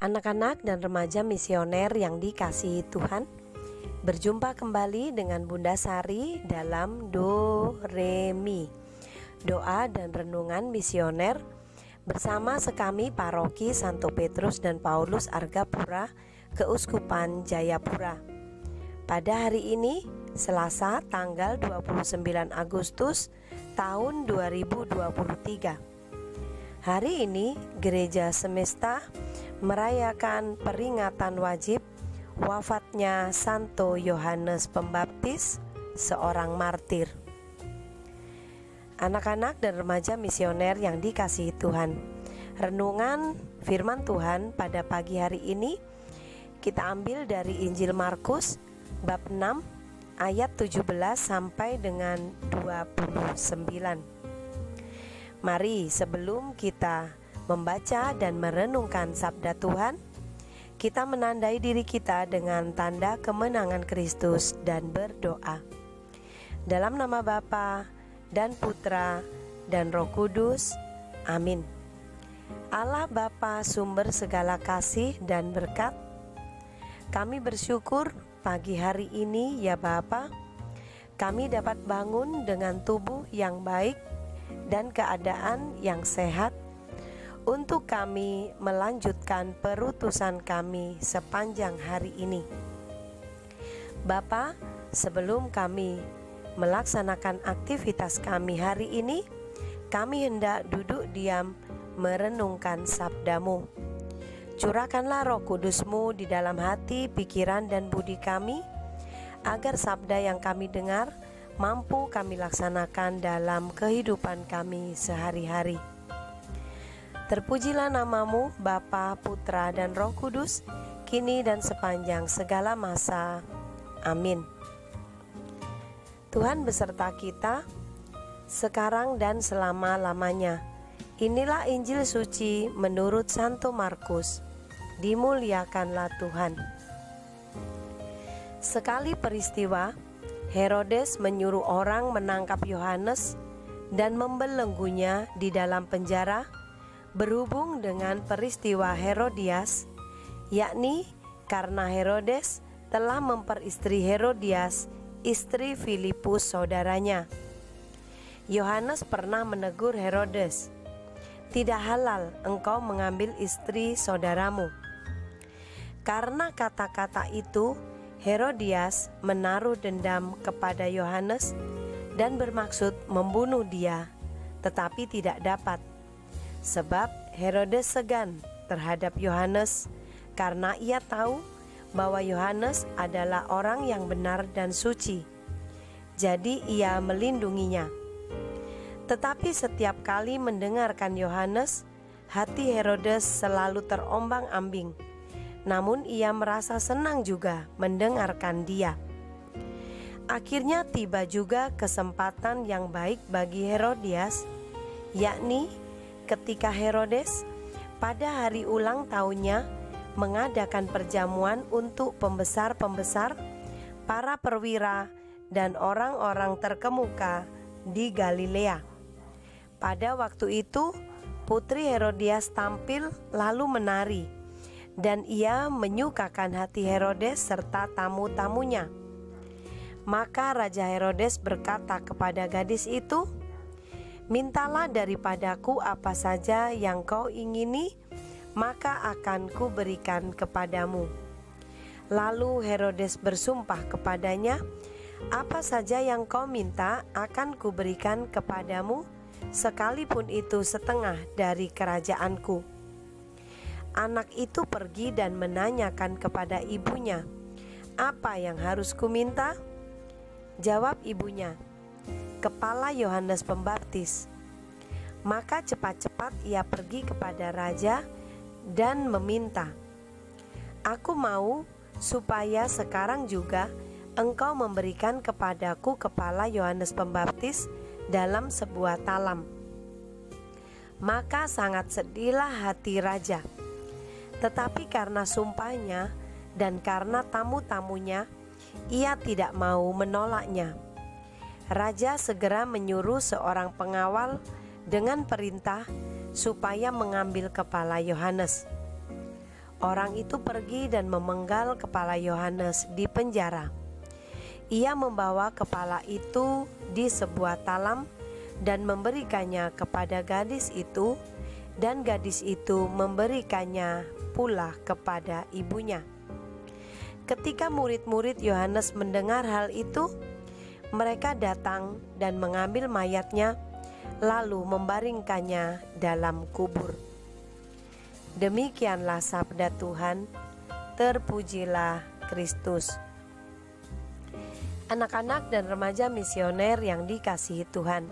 Anak-anak dan remaja misioner yang dikasihi Tuhan, berjumpa kembali dengan Bunda Sari dalam Do Re Mi, doa dan renungan misioner bersama sekami Paroki Santo Petrus dan Paulus Argapura, Keuskupan Jayapura. Pada hari ini, Selasa tanggal 29 Agustus tahun 2023. Hari ini Gereja Semesta merayakan peringatan wajib wafatnya Santo Yohanes Pembaptis, seorang martir. Anak-anak dan remaja misioner yang dikasihi Tuhan, renungan firman Tuhan pada pagi hari ini kita ambil dari Injil Markus bab 6 ayat 17 sampai dengan 29. Mari sebelum kita membaca dan merenungkan sabda Tuhan, kita menandai diri kita dengan tanda kemenangan Kristus dan berdoa. Dalam nama Bapa dan Putra dan Roh Kudus, amin. Allah Bapa sumber segala kasih dan berkat, kami bersyukur pagi hari ini ya Bapa, kami dapat bangun dengan tubuh yang baik dan keadaan yang sehat untuk kami melanjutkan perutusan kami sepanjang hari ini. Bapa, sebelum kami melaksanakan aktivitas kami hari ini, kami hendak duduk diam merenungkan sabda-Mu. Curahkanlah Roh Kudus-Mu di dalam hati, pikiran, dan budi kami, agar sabda yang kami dengar mampu kami laksanakan dalam kehidupan kami sehari-hari. Terpujilah nama-Mu, Bapa, Putra, dan Roh Kudus, kini dan sepanjang segala masa. Amin. Tuhan beserta kita, sekarang dan selama-lamanya. Inilah Injil suci menurut Santo Markus. Dimuliakanlah Tuhan. Sekali peristiwa, Herodes menyuruh orang menangkap Yohanes dan membelenggunya di dalam penjara berhubung dengan peristiwa Herodias, yakni karena Herodes telah memperistri Herodias, istri Filipus saudaranya. Yohanes pernah menegur Herodes, "Tidak halal engkau mengambil istri saudaramu." Karena kata-kata itu, Herodias menaruh dendam kepada Yohanes dan bermaksud membunuh dia, tetapi tidak dapat. Sebab Herodes segan terhadap Yohanes karena ia tahu bahwa Yohanes adalah orang yang benar dan suci. Jadi ia melindunginya. Tetapi setiap kali mendengarkan Yohanes, hati Herodes selalu terombang-ambing. Namun ia merasa senang juga mendengarkan dia. Akhirnya tiba juga kesempatan yang baik bagi Herodias, yakni ketika Herodes pada hari ulang tahunnya mengadakan perjamuan untuk pembesar-pembesar, para perwira, dan orang-orang terkemuka di Galilea. Pada waktu itu, putri Herodias tampil lalu menari, dan ia menyukakan hati Herodes serta tamu-tamunya. Maka Raja Herodes berkata kepada gadis itu, "Mintalah daripadaku apa saja yang kau ingini, maka akan kuberikan kepadamu." Lalu Herodes bersumpah kepadanya, "Apa saja yang kau minta akan kuberikan kepadamu, sekalipun itu setengah dari kerajaanku." Anak itu pergi dan menanyakan kepada ibunya, "Apa yang harus kuminta?" Jawab ibunya, "Kepala Yohanes Pembaptis." Maka cepat-cepat ia pergi kepada raja dan meminta, "Aku mau supaya sekarang juga engkau memberikan kepadaku kepala Yohanes Pembaptis dalam sebuah talam." Maka sangat sedihlah hati raja. Tetapi karena sumpahnya dan karena tamu-tamunya, ia tidak mau menolaknya. Raja segera menyuruh seorang pengawal dengan perintah supaya mengambil kepala Yohanes. orang itu pergi dan memenggal kepala Yohanes di penjara. Ia membawa kepala itu di sebuah talam dan memberikannya kepada gadis itu, dan gadis itu memberikannya pula kepada ibunya. Ketika murid-murid Yohanes mendengar hal itu, mereka datang dan mengambil mayatnya, lalu membaringkannya dalam kubur. Demikianlah sabda Tuhan. Terpujilah Kristus. Anak-anak dan remaja misioner yang dikasihi Tuhan,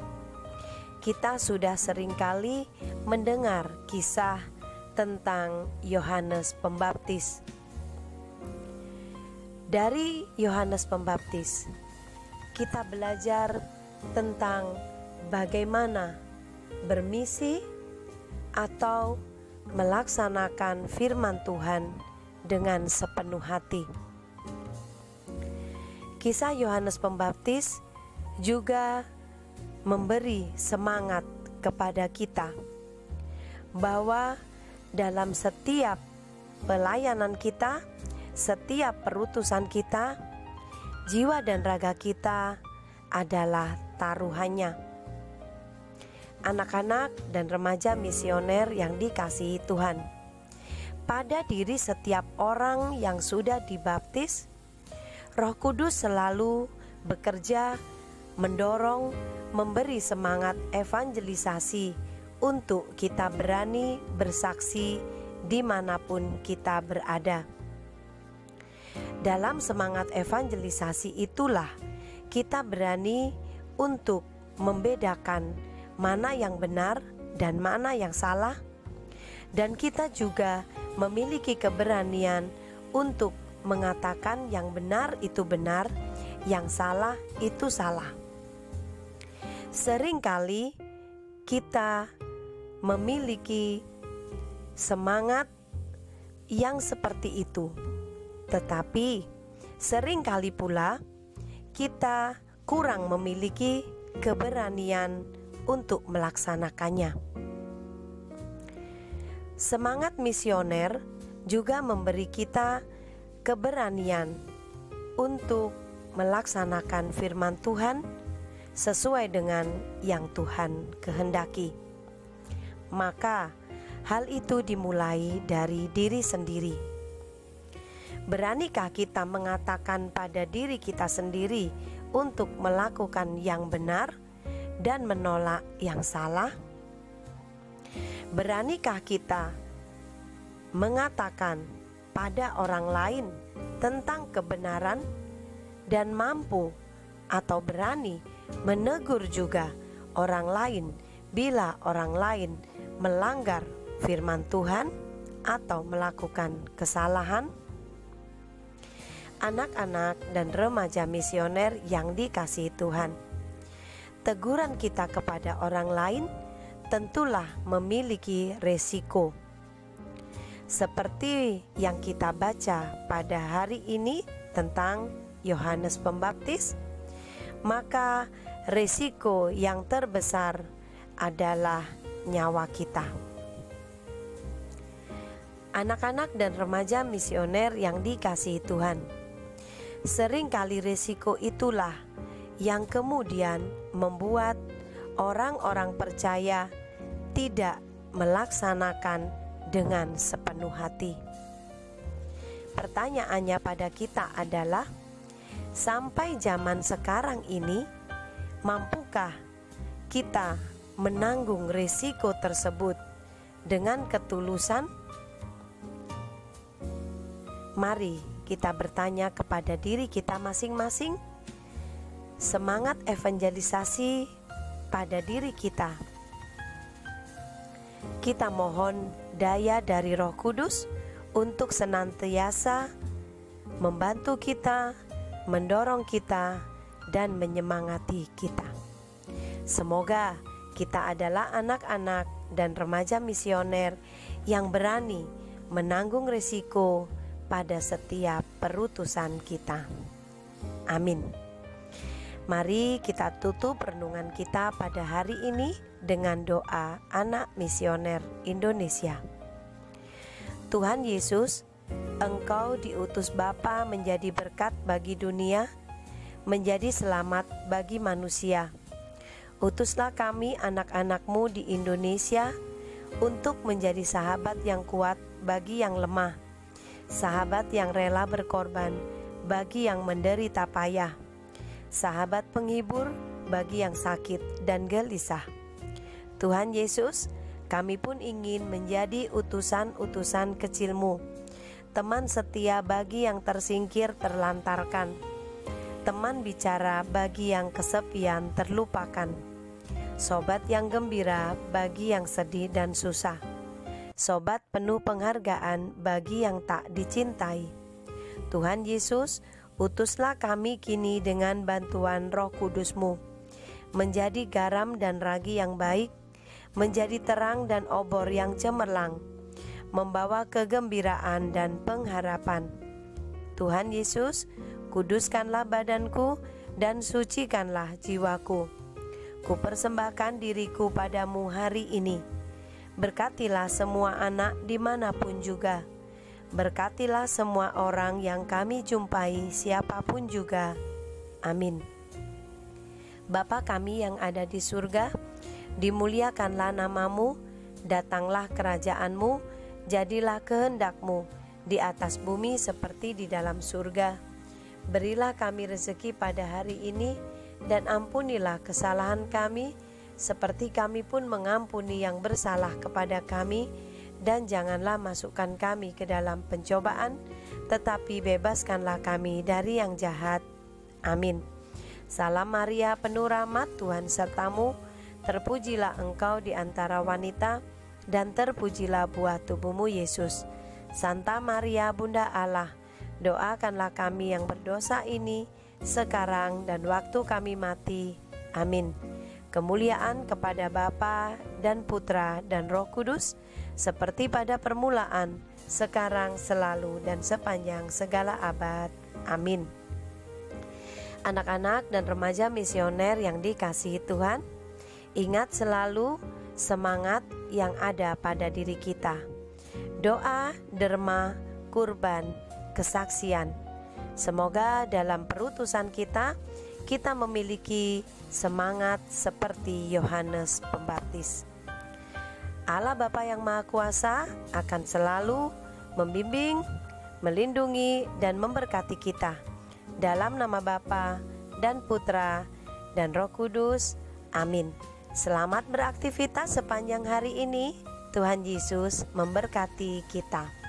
kita sudah seringkali mendengar kisah tentang Yohanes Pembaptis. Dari Yohanes Pembaptis, kita belajar tentang bagaimana bermisi atau melaksanakan firman Tuhan dengan sepenuh hati. Kisah Yohanes Pembaptis juga memberi semangat kepada kita bahwa dalam setiap pelayanan kita, setiap perutusan kita, jiwa dan raga kita adalah taruhannya. Anak-anak dan remaja misioner yang dikasihi Tuhan, pada diri setiap orang yang sudah dibaptis, Roh Kudus selalu bekerja, mendorong, memberi semangat evangelisasi untuk kita berani bersaksi dimanapun kita berada. Dalam semangat evangelisasi itulah kita berani untuk membedakan mana yang benar dan mana yang salah, dan kita juga memiliki keberanian untuk mengatakan yang benar itu benar, yang salah itu salah. Seringkali kita memiliki semangat yang seperti itu, tetapi seringkali pula kita kurang memiliki keberanian untuk melaksanakannya. Semangat misioner juga memberi kita keberanian untuk melaksanakan firman Tuhan sesuai dengan yang Tuhan kehendaki. Maka hal itu dimulai dari diri sendiri. Beranikah kita mengatakan pada diri kita sendiri untuk melakukan yang benar dan menolak yang salah? Beranikah kita mengatakan pada orang lain tentang kebenaran dan mampu atau berani menegur juga orang lain bila orang lain melanggar firman Tuhan atau melakukan kesalahan? Anak-anak dan remaja misioner yang dikasihi Tuhan, teguran kita kepada orang lain tentulah memiliki resiko. Seperti yang kita baca pada hari ini tentang Yohanes Pembaptis, maka resiko yang terbesar adalah nyawa kita. Anak-anak dan remaja misioner yang dikasihi Tuhan, seringkali resiko itulah yang kemudian membuat orang-orang percaya tidak melaksanakan dengan sepenuh hati. Pertanyaannya pada kita adalah, sampai zaman sekarang ini, mampukah kita menanggung risiko tersebut dengan ketulusan? Mari kita bertanya kepada diri kita masing-masing. Semangat evangelisasi pada diri kita. Kita mohon daya dari Roh Kudus untuk senantiasa membantu kita, mendorong kita, dan menyemangati kita. Semoga kita adalah anak-anak dan remaja misioner yang berani menanggung risiko pada setiap perutusan kita. Amin. Mari kita tutup renungan kita pada hari ini dengan doa anak misioner Indonesia. Tuhan Yesus, Engkau diutus Bapa menjadi berkat bagi dunia, menjadi selamat bagi manusia. Utuslah kami anak-anak-Mu di Indonesia untuk menjadi sahabat yang kuat bagi yang lemah, sahabat yang rela berkorban bagi yang menderita payah, sahabat penghibur bagi yang sakit dan gelisah. Tuhan Yesus, kami pun ingin menjadi utusan-utusan kecil-Mu, teman setia bagi yang tersingkir terlantarkan, teman bicara bagi yang kesepian terlupakan, sobat yang gembira bagi yang sedih dan susah, sobat penuh penghargaan bagi yang tak dicintai. Tuhan Yesus, utuslah kami kini dengan bantuan Roh Kudus-Mu, menjadi garam dan ragi yang baik, menjadi terang dan obor yang cemerlang, membawa kegembiraan dan pengharapan. Tuhan Yesus, kuduskanlah badanku dan sucikanlah jiwaku. Kupersembahkan diriku padamu hari ini. Berkatilah semua anak dimanapun juga. Berkatilah semua orang yang kami jumpai siapapun juga. Amin. Bapa kami yang ada di surga, dimuliakanlah nama-Mu, datanglah kerajaan-Mu, jadilah kehendak-Mu di atas bumi seperti di dalam surga. Berilah kami rezeki pada hari ini, dan ampunilah kesalahan kami, seperti kami pun mengampuni yang bersalah kepada kami. Dan janganlah masukkan kami ke dalam pencobaan, tetapi bebaskanlah kami dari yang jahat. Amin. Salam Maria, penuh rahmat, Tuhan sertamu. Terpujilah engkau di antara wanita, dan terpujilah buah tubuhmu Yesus. Santa Maria, Bunda Allah, doakanlah kami yang berdosa ini, sekarang dan waktu kami mati. Amin. Kemuliaan kepada Bapa dan Putra dan Roh Kudus, seperti pada permulaan, sekarang, selalu, dan sepanjang segala abad. Amin. Anak-anak dan remaja misioner yang dikasihi Tuhan, ingat selalu semangat yang ada pada diri kita. Doa, derma, kurban, kesaksian. Semoga dalam perutusan kita memiliki semangat seperti Yohanes Pembaptis. Allah Bapa yang Maha Kuasa akan selalu membimbing, melindungi, dan memberkati kita. Dalam nama Bapa dan Putra dan Roh Kudus. Amin. Selamat beraktivitas sepanjang hari ini. Tuhan Yesus memberkati kita.